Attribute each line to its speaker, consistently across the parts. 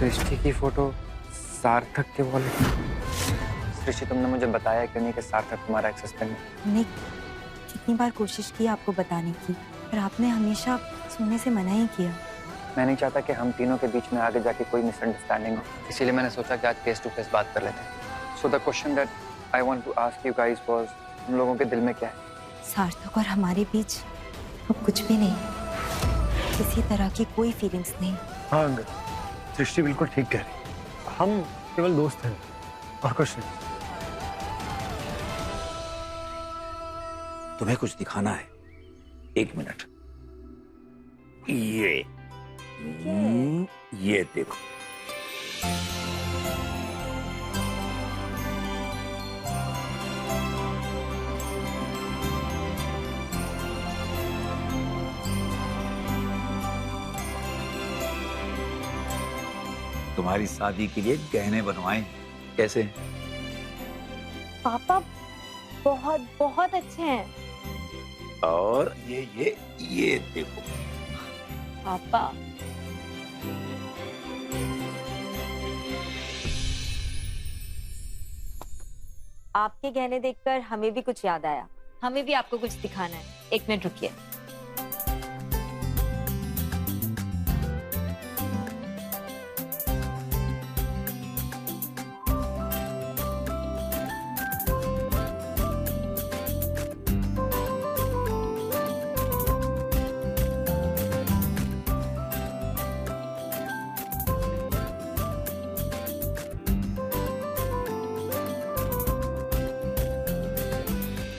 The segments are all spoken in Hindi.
Speaker 1: सृष्टि की फोटो सार्थक के वॉलेट में। सृष्टि, तुमने मुझे बताया क्यों नहीं कि सार्थक तुम्हारा एक्स हस्बैंड है?
Speaker 2: हमने कितनी बार कोशिश की आपको बताने की, पर आपने हमेशा सुनने से मना ही किया।
Speaker 1: मैं नहीं चाहता कि हम तीनों के बीच में आगे जाके कोई मिसअंडरस्टैंडिंग हो, इसीलिए मैंने सोचा कि आज फेस टू फेस बात कर लेते हैं। So the question that I want to ask you guys was, तुम लोगों के दिल में क्या है?
Speaker 2: सार्थक और हमारे बीच अब कुछ भी नहीं, किसी तरह की कोई फीलिंग्स नहीं।
Speaker 3: हाँ अंगद, सृष्टि बिल्कुल ठीक कह रही। हम केवल दोस्त हैं और कुछ नहीं।
Speaker 4: तुम्हें कुछ दिखाना है, 1 मिनट। ये देखो। तुम्हारी शादी के लिए गहने बनवाए, कैसे हैं?
Speaker 5: पापा बहुत बहुत अच्छे हैं।
Speaker 4: और ये देखो।
Speaker 5: पापा आपके गहने देखकर हमें भी कुछ याद आया। हमें भी आपको कुछ दिखाना है। 1 मिनट रुकिए।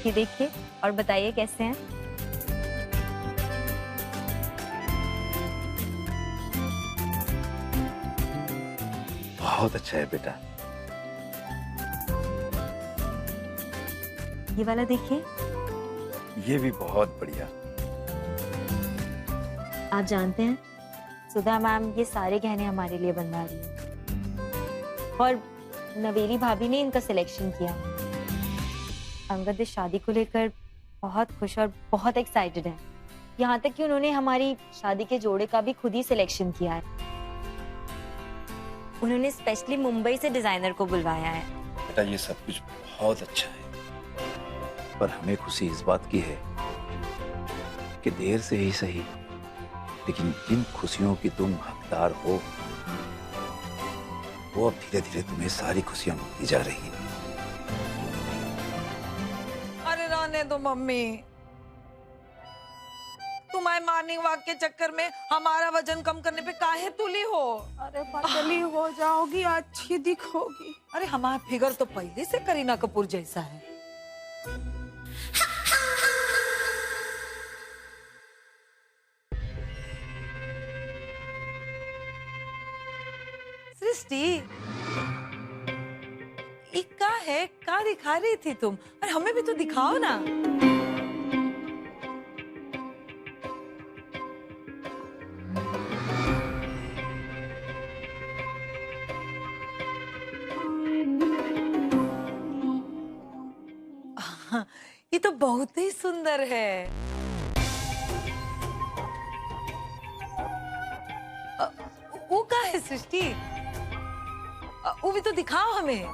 Speaker 5: ये देखिए और बताइए कैसे हैं।
Speaker 4: बहुत अच्छा है बेटा।
Speaker 2: ये वाला देखिए।
Speaker 4: ये भी बहुत बढ़िया।
Speaker 5: आप जानते हैं सुधा मैम ये सारे गहने हमारे लिए बनवा रही है और नवेली भाभी ने इनका सिलेक्शन किया। अंगद इस शादी को लेकर बहुत खुश और बहुत एक्साइटेड है। यहाँ तक कि उन्होंने हमारी शादी के जोड़े का भी खुद ही सिलेक्शन किया है। उन्होंने स्पेशली मुंबई से डिजाइनर को बुलवाया है।
Speaker 4: बेटा ये सब कुछ बहुत अच्छा है, पर हमें खुशी इस बात की है कि देर से ही सही, लेकिन जिन खुशियों की तुम हकदार हो वो अब धीरे धीरे तुम्हें सारी खुशियां मिलती जा रही हैं।
Speaker 6: अरे रहने दो मम्मी, तुम्हारे मॉर्निंग वॉक के चक्कर में हमारा वजन कम करने पे काहे तुली हो।
Speaker 7: अरे पतली हो जाओगी, अच्छी दिखोगी।
Speaker 6: अरे हमारा फिगर तो पहले से करीना कपूर जैसा है। सृष्टि, ये क्या है, क्या दिखा रही थी तुम? अरे हमें भी तो दिखाओ ना। ये तो बहुत ही सुंदर है। वो क्या है सृष्टि? वो भी तो दिखाओ हमें।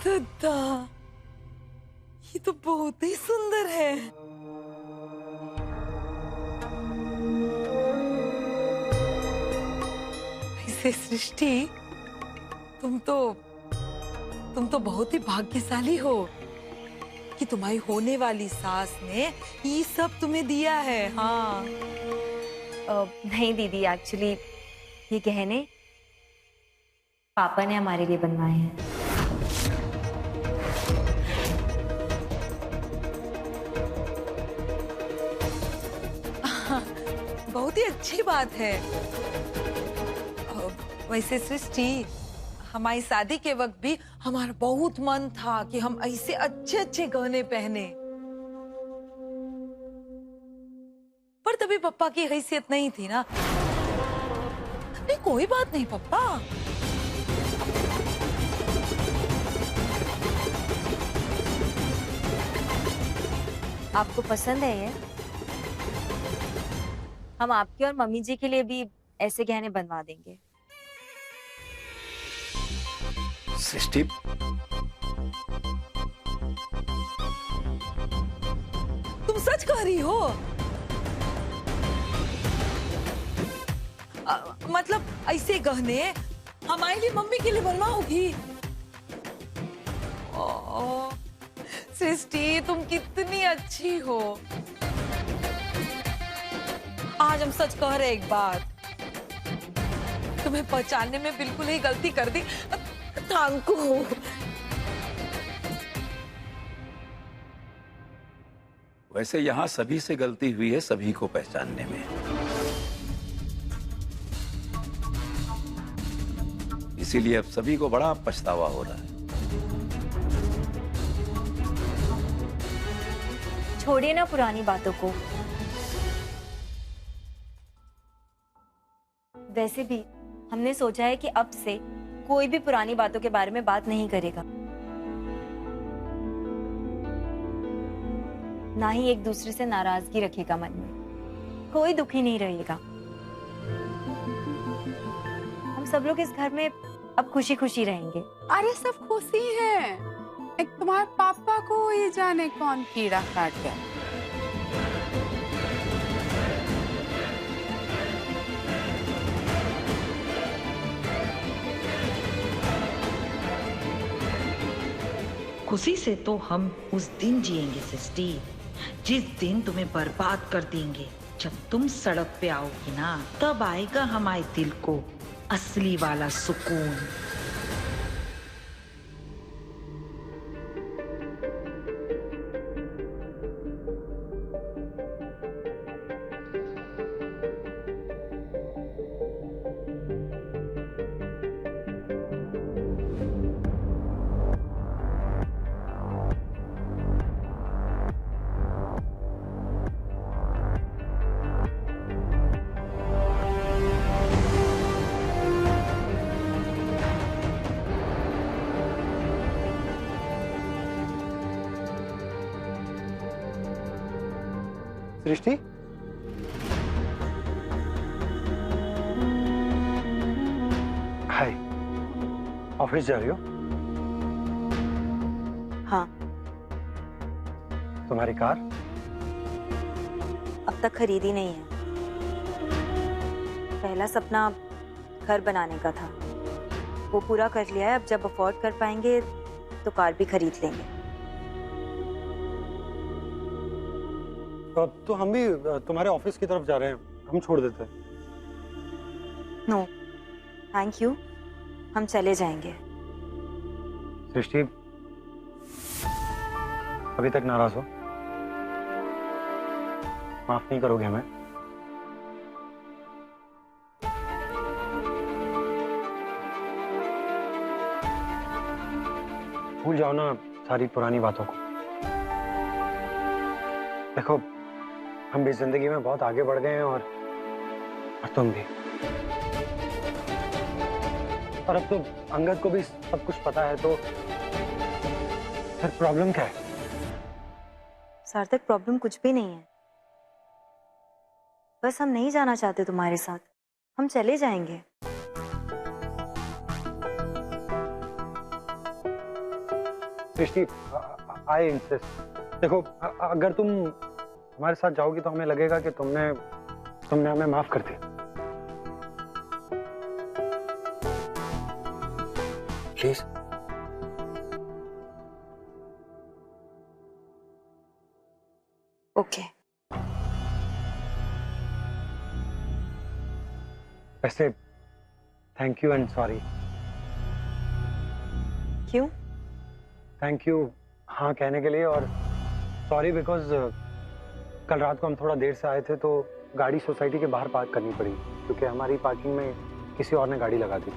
Speaker 6: दादा, ये तो बहुत ही सुंदर है। ऐसे सृष्टि, तुम तो बहुत ही भाग्यशाली हो कि तुम्हारी होने वाली सास ने ये सब तुम्हें दिया है। हाँ
Speaker 5: नहीं दीदी, एक्चुअली ये गहने पापा ने हमारे लिए बनवाए हैं।
Speaker 6: बहुत ही अच्छी बात है। वैसे सृष्टि, हमारी शादी के वक्त भी हमारा बहुत मन था कि हम ऐसे अच्छे अच्छे गहने पहने, पर तभी पप्पा की हैसियत नहीं थी ना। नहीं, कोई बात नहीं पप्पा,
Speaker 5: आपको पसंद है ये? हम आपके और मम्मी जी के लिए भी ऐसे गहने बनवा देंगे।
Speaker 4: सृष्टि,
Speaker 6: तुम सच कह रही हो? मतलब ऐसे गहने हमारे लिए मम्मी के लिए बनवाओगी? ओह, सृष्टि तुम कितनी अच्छी हो। आज हम सच कह रहे एक बात, तुम्हें पहचानने में बिल्कुल ही गलती कर दी। Thank you.
Speaker 4: वैसे यहाँ सभी से गलती हुई है, सभी को पहचानने में। इसीलिए अब सभी को बड़ा पछतावा हो रहा है।
Speaker 5: छोड़िए ना पुरानी बातों को। वैसे भी हमने सोचा है कि अब से कोई भी पुरानी बातों के बारे में बात नहीं करेगा, ना ही एक दूसरे से नाराजगी रखेगा मन में। कोई दुखी नहीं रहेगा। हम सब लोग इस घर में अब खुशी खुशी रहेंगे।
Speaker 7: अरे सब खुशी है, एक तुम्हारे पापा को ये जाने कौन कीड़ा काट गया।
Speaker 8: खुशी से तो हम उस दिन जिएंगे सृष्टि, जिस दिन तुम्हें बर्बाद कर देंगे। जब तुम सड़क पे आओगी ना, तब आएगा हमारे दिल को असली वाला सुकून।
Speaker 3: सृष्टि, हाय, ऑफिस जा रही हो?
Speaker 5: हाँ,
Speaker 3: तुम्हारी कार?
Speaker 5: अब तक खरीदी नहीं है। पहला सपना घर बनाने का था, वो पूरा कर लिया है। अब जब अफोर्ड कर पाएंगे तो कार भी खरीद लेंगे।
Speaker 3: तो हम भी तुम्हारे ऑफिस की तरफ जा रहे हैं, हम छोड़ देते हैं।
Speaker 5: नो थैंक यू, हम चले जाएंगे।
Speaker 3: सृष्टि, अभी तक नाराज हो? माफ नहीं करोगे हमें? भूल जाओ ना सारी पुरानी बातों को। देखो, हम भी जिंदगी में बहुत आगे बढ़ गए हैं और तुम भी। और अब तो अंगद को भी सब कुछ पता है, तो फिर प्रॉब्लम क्या है?
Speaker 5: सार्थक, प्रॉब्लम कुछ भी नहीं है। बस हम नहीं जाना चाहते तुम्हारे साथ, हम चले जाएंगे।
Speaker 3: सृष्टि, आई इंसिस्ट। देखो, अगर तुम हमारे साथ जाओगी तो हमें लगेगा कि तुमने हमें माफ कर दिया। प्लीज।
Speaker 5: ओके।
Speaker 3: वैसे थैंक यू एंड सॉरी।
Speaker 5: क्यों?
Speaker 3: थैंक यू हाँ कहने के लिए, और सॉरी बिकॉज कल रात को हम थोड़ा देर से आए थे तो गाड़ी सोसाइटी के बाहर पार्क करनी पड़ी, क्योंकि हमारी पार्किंग में किसी और ने गाड़ी लगा दी,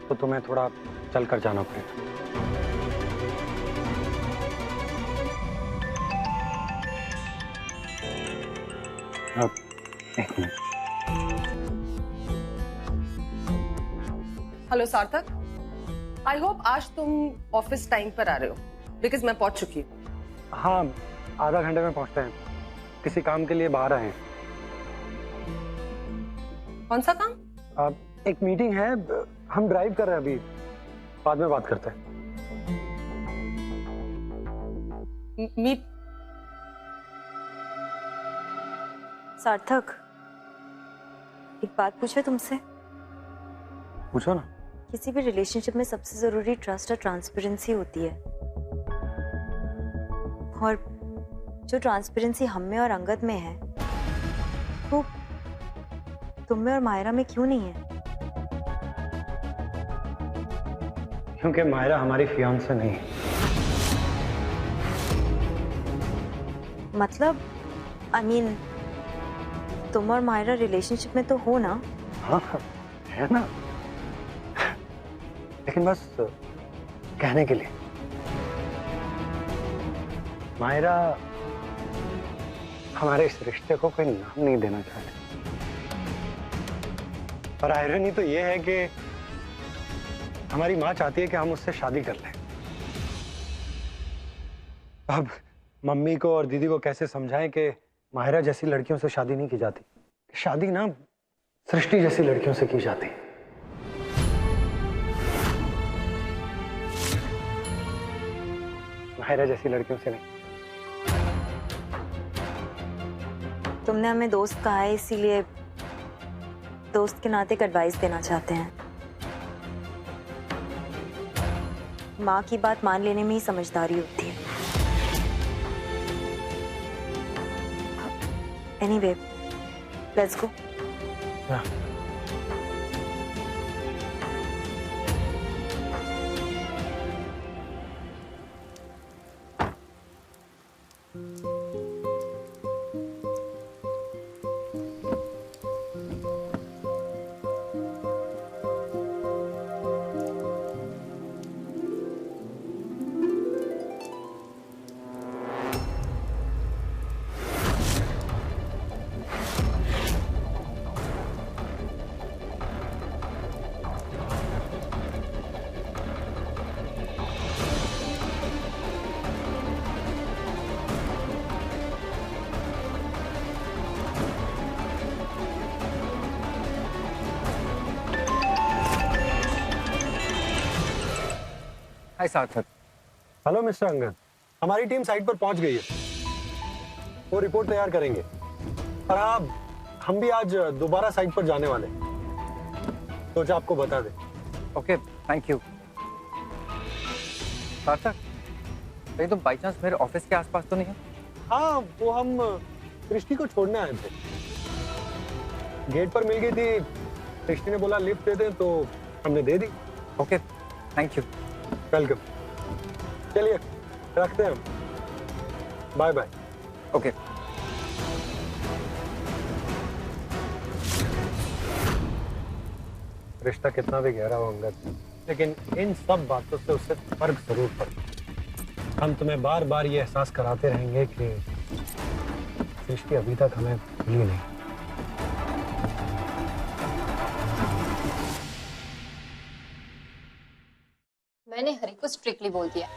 Speaker 3: तो तुम्हें थोड़ा चल कर जाना पड़ेगा। अब एक मिनट।
Speaker 9: हेलो सार्थक, आई होप आज तुम ऑफिस टाइम पर आ रहे हो, बिकॉज मैं पहुंच चुकी हूँ।
Speaker 3: हाँ, आधा घंटे में पहुंचते हैं। किसी काम के लिए बाहर आए हैं।
Speaker 9: कौन सा काम?
Speaker 3: एक मीटिंग है, हम ड्राइव कर रहे हैं अभी, बाद में बात करते हैं।
Speaker 9: मीट
Speaker 2: सार्थक, एक बात पूछे तुमसे।
Speaker 3: पूछो ना।
Speaker 2: किसी भी रिलेशनशिप में सबसे जरूरी ट्रस्ट और ट्रांसपेरेंसी होती है, और जो ट्रांसपेरेंसी हम में और अंगद में है वो तुम में और मायरा में क्यों नहीं है?
Speaker 3: क्योंकि मायरा हमारी फियांसे नहीं है।
Speaker 2: मतलब आई मीन तुम और मायरा रिलेशनशिप में तो हो ना?
Speaker 3: हाँ, है ना, लेकिन बस कहने के लिए। मायरा हमारे इस रिश्ते को कोई नाम नहीं देना चाहती, और आयरनी तो ये है कि हमारी माँ चाहती है कि हम उससे शादी कर लें। अब मम्मी को और दीदी को कैसे समझाएं कि मायरा जैसी लड़कियों से शादी नहीं की जाती। शादी ना सृष्टि जैसी लड़कियों से की जाती है। मायरा जैसी लड़कियों से नहीं।
Speaker 2: तुमने हमें दोस्त कहा है, इसीलिए दोस्त के नाते एक एडवाइस देना चाहते हैं। माँ की बात मान लेने में ही समझदारी होती है। Anyway, let's go.
Speaker 1: हाय सार्थक।
Speaker 3: हेलो मिस्टर अंगद, हमारी टीम साइट पर पहुंच गई है। वो रिपोर्ट तैयार करेंगे, और हाँ, हम भी आज दोबारा साइट पर जाने वाले हैं। सोचा आपको बता दें।
Speaker 1: Okay, thank you. सार्थक, कहीं तुम बाई चांस मेरे ऑफिस के आसपास तो नहीं हो?
Speaker 3: हाँ, वो हम सृष्टि को छोड़ने आए थे। गेट पर मिल गई थी, सृष्टि ने बोला लिफ्ट दे दें, तो हमने दे दी।
Speaker 1: Okay, thank.
Speaker 3: वेलकम। चलिए रखते हैं हम। Bye bye.
Speaker 1: ओके।
Speaker 3: रिश्ता कितना भी गहरा हो अंगद, लेकिन इन सब बातों से उससे फर्क जरूर पड़ता। हम तुम्हें बार बार ये एहसास कराते रहेंगे कि सृष्टि अभी तक हमें भूली नहीं।
Speaker 10: मैंने हरी को स्ट्रिक्टली बोल दिया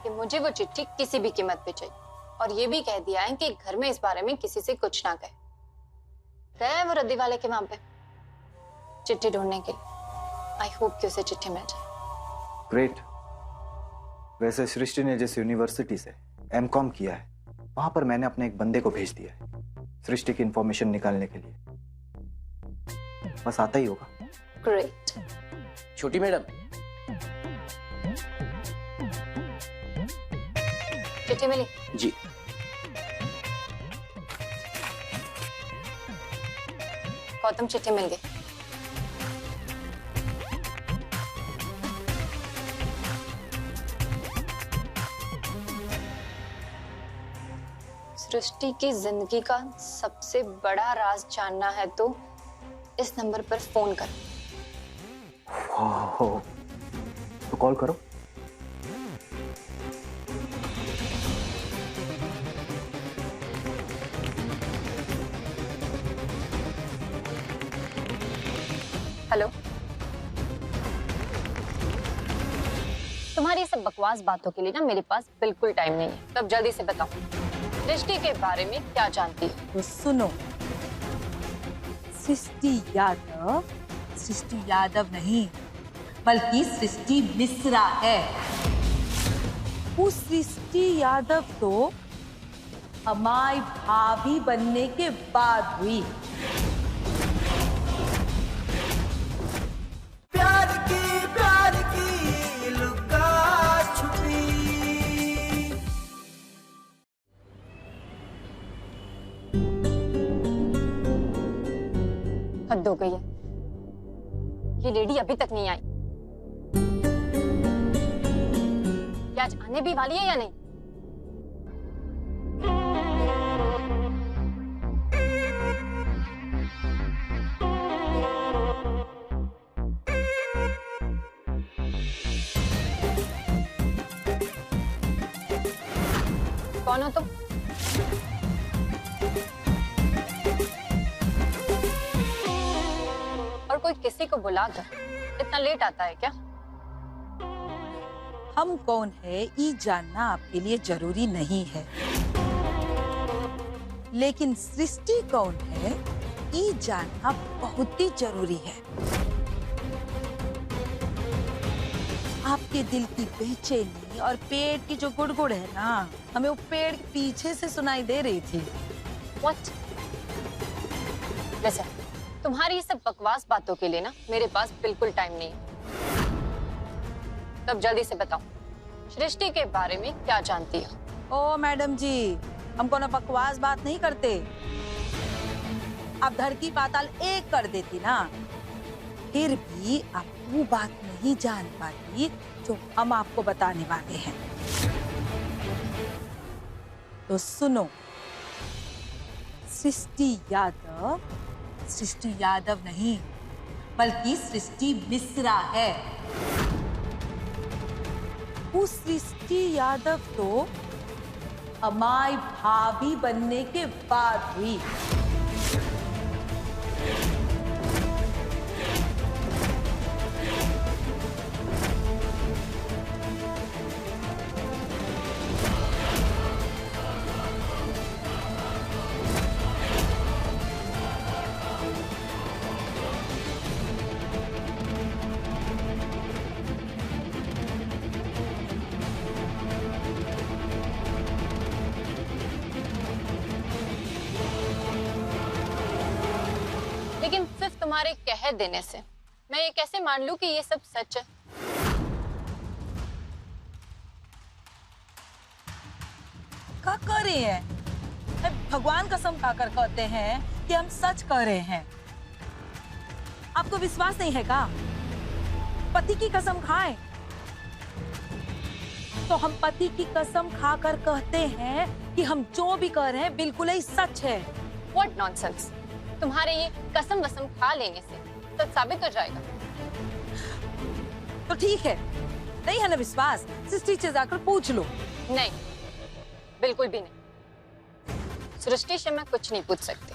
Speaker 10: कि मुझे वो चिट्ठी किसी भी कीमत पे चाहिए, और ये भी कह दिया है कि घर में इस बारे में किसी से कुछ ना कहे। गया है वो रद्दी वाले के वहां पे चिट्ठी ढूंढने के लिए। आई होप कि उसे चिट्ठी मिल जाए।
Speaker 11: ग्रेट। वैसे सृष्टि ने जिस यूनिवर्सिटी से एमकॉम किया है, वहां पर मैंने अपने एक बंदे को भेज दिया है सृष्टि की इंफॉर्मेशन निकालने के लिए। बस आता ही होगा।
Speaker 10: ग्रेट।
Speaker 12: छोटी मैडम,
Speaker 10: चिट्ठी मिली?
Speaker 12: जी।
Speaker 10: गौतम, चिट्ठी मिल गई। सृष्टि की जिंदगी का सबसे बड़ा राज जानना है तो इस नंबर पर फोन कर।
Speaker 11: हो तो कॉल करो।
Speaker 10: हेलो, तुम्हारी सब बकवास बातों के लिए ना मेरे पास बिल्कुल टाइम नहीं है। तब जल्दी से बताओ, सृष्टि के बारे में क्या जानती है?
Speaker 6: तो सुनो, सृष्टि यादव नहीं बल्कि सृष्टि मिश्रा है। वो सृष्टि यादव तो हमारी भाभी बनने के बाद हुई।
Speaker 12: प्यार की लुका छुपी।
Speaker 10: हद हो गई है, ये लेडी अभी तक नहीं आई। क्या आज आने भी वाली है या नहीं? कौन हो तुम? और कोई किसी को बुलाकर इतना लेट आता है क्या?
Speaker 6: हम कौन है ये जानना आपके लिए जरूरी नहीं है, लेकिन सृष्टि कौन है ये जानना बहुत ही जरूरी है। आपके दिल की बेचैनी और पेट की जो गुड़गुड़ है ना, हमें वो पेड़ के पीछे से सुनाई दे रही थी।
Speaker 10: What? वैसे तुम्हारी ये सब बकवास बातों के लिए ना मेरे पास बिल्कुल टाइम नहीं है। तब जल्दी से बताओ, सृष्टि के बारे में क्या जानती हो?
Speaker 6: ओ मैडम जी, हम कोनो बकवास बात नहीं करते। आप धरती पाताल एक कर देती ना, फिर भी आप वो बात नहीं जान पाती जो हम आपको बताने वाले हैं। तो सुनो, सृष्टि यादव नहीं बल्कि सृष्टि मिश्रा है। वो सृष्टि यादव तो हमारी भाभी बनने के बाद हुई।
Speaker 10: लेकिन सिर्फ तुम्हारे कह देने से मैं ये कैसे मान लूं कि ये सब सच है?
Speaker 6: क्या कर रहे हैं? भगवान कसम खाकर कहते हैं कि हम सच कह रहे हैं। आपको विश्वास नहीं है क्या? पति की कसम खाएं तो हम पति की कसम खाकर कहते हैं कि हम जो भी कह रहे हैं बिल्कुल ही सच है।
Speaker 10: What nonsense! तुम्हारे ये कसम वसम खा लेने से सच साबित हो जाएगा।
Speaker 6: तो ठीक है, नहीं है ना विश्वास, सृष्टि से जाकर पूछ लो।
Speaker 10: नहीं, बिल्कुल भी नहीं। सृष्टि से मैं कुछ नहीं पूछ सकती।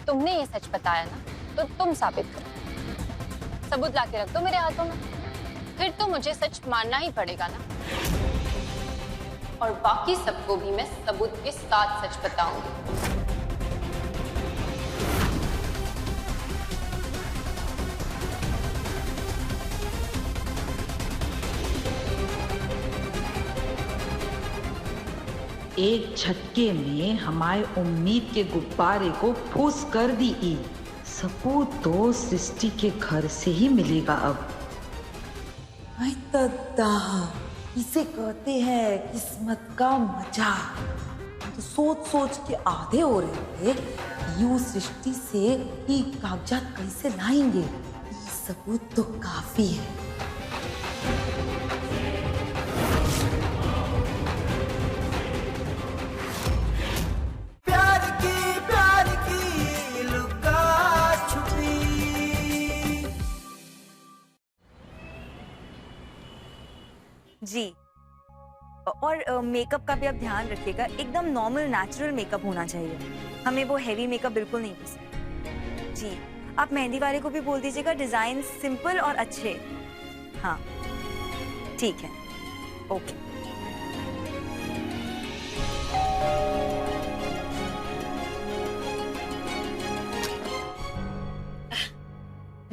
Speaker 10: तुमने ये सच बताया ना, तो तुम साबित करो। सबूत लाके रख दो मेरे हाथों में, फिर तो मुझे सच मानना ही पड़ेगा ना। और बाकी सबको भी मैं सबूत के साथ सच बताऊंगी।
Speaker 8: एक झटके में हमारे उम्मीद के गुब्बारे को फूस कर दी। सबूत तो सृष्टि के घर से ही मिलेगा अब।
Speaker 6: इसे कहते हैं किस्मत का मजा। तो सोच सोच के आधे हो रहे थे यू सृष्टि से ये कागजात कैसे लाएंगे। ये सबूत तो काफी है।
Speaker 12: प्यार की लुका छुपी।
Speaker 2: जी। और मेकअप का भी आप ध्यान रखिएगा, एकदम नॉर्मल नेचुरल मेकअप होना चाहिए, हमें वो हैवी मेकअप बिल्कुल नहीं पसंद। जी, आप मेहंदी वाले को भी बोल दीजिएगा डिजाइन सिंपल और अच्छे। हाँ ठीक है, ओके।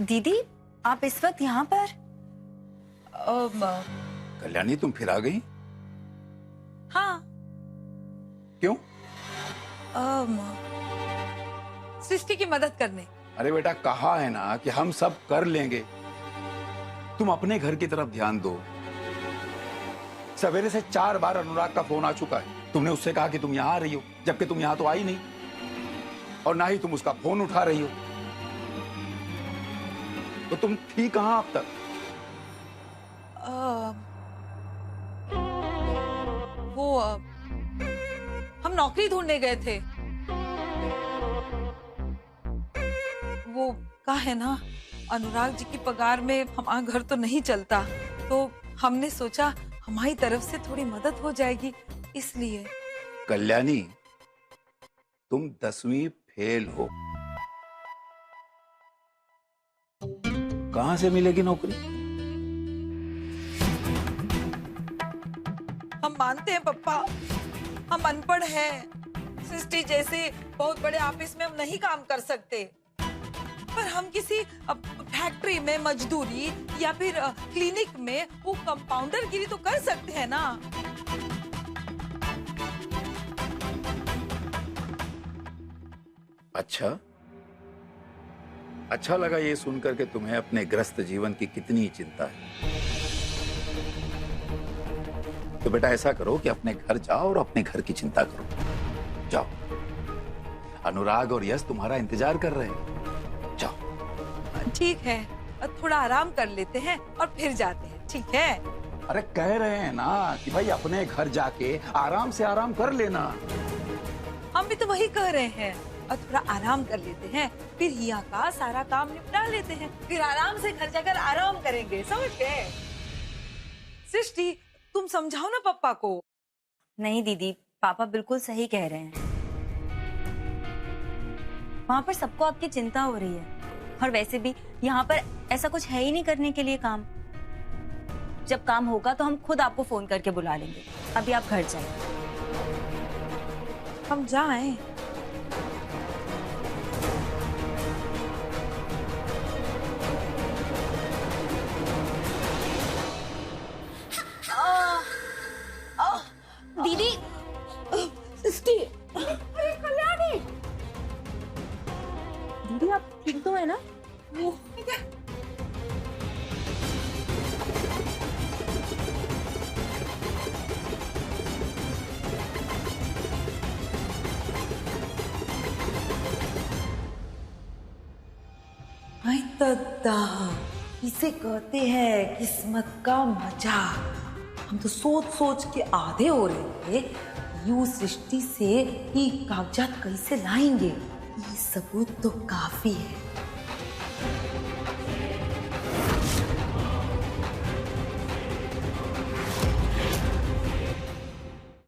Speaker 2: दीदी आप इस वक्त यहाँ पर?
Speaker 4: कल्याणी तुम फिर आ गई?
Speaker 6: हाँ।
Speaker 4: क्यों?
Speaker 6: सृष्टि की मदद करने।
Speaker 4: अरे बेटा कहा है ना कि हम सब कर लेंगे, तुम अपने घर की तरफ ध्यान दो। सवेरे से 4 बार अनुराग का फोन आ चुका है, तुमने उससे कहा कि तुम यहाँ आ रही हो, जबकि तुम यहाँ तो आई नहीं, और ना ही तुम उसका फोन उठा रही हो। तो तुम थी कहाँ अब तक?
Speaker 6: हम नौकरी ढूंढने गए थे। वो कहा है ना, अनुराग जी की पगार में हमारा घर तो नहीं चलता, तो हमने सोचा हमारी तरफ से थोड़ी मदद हो जाएगी, इसलिए।
Speaker 4: कल्याणी तुम 10वीं फेल हो, कहां से मिलेगी नौकरी?
Speaker 6: हम मानते हैं पप्पा, हम अनपढ़ हैं, सृष्टि जैसे बहुत बड़े ऑफिस में हम नहीं काम कर सकते, पर हम किसी फैक्ट्री में मजदूरी या फिर क्लिनिक में वो कंपाउंडर गिरी तो कर सकते हैं ना।
Speaker 4: अच्छा लगा ये सुनकर के तुम्हें अपने ग्रस्त जीवन की कितनी चिंता है। तो बेटा ऐसा करो कि अपने घर जाओ और अपने घर की चिंता करो। जाओ, अनुराग और यश तुम्हारा इंतजार कर रहे हैं, जाओ।
Speaker 6: ठीक है, थोड़ा आराम कर लेते हैं और फिर जाते हैं, ठीक है?
Speaker 4: अरे कह रहे हैं ना कि भाई अपने घर जाके आराम से आराम कर लेना।
Speaker 6: हम भी तो वही कह रहे हैं, और थोड़ा आराम कर लेते हैं, फिर हिया का सारा काम निपटा लेते हैं, फिर आराम से घर जाकर आराम करेंगे, समझ गए? सृष्टि तुम समझाओ ना पापा को।
Speaker 2: नहीं दीदी, पापा बिल्कुल सही कह रहे हैं, वहां पर सबको आपकी चिंता हो रही है, और वैसे भी यहाँ पर ऐसा कुछ है ही नहीं करने के लिए काम। जब काम होगा तो हम खुद आपको फोन करके बुला लेंगे, अभी आप घर जाएं।
Speaker 6: हम जाएं?
Speaker 2: दीदी,
Speaker 6: सृष्टि,
Speaker 2: अरे कल्याणी, दीदी आप ठीक तो है ना?
Speaker 6: ठीक है। इसे कहते हैं किस्मत का मजा। हम तो सोच सोच के आधे हो रहे थे, यू सृष्टि से ये कागजात कैसे लाएंगे, ये सबूत तो काफी है।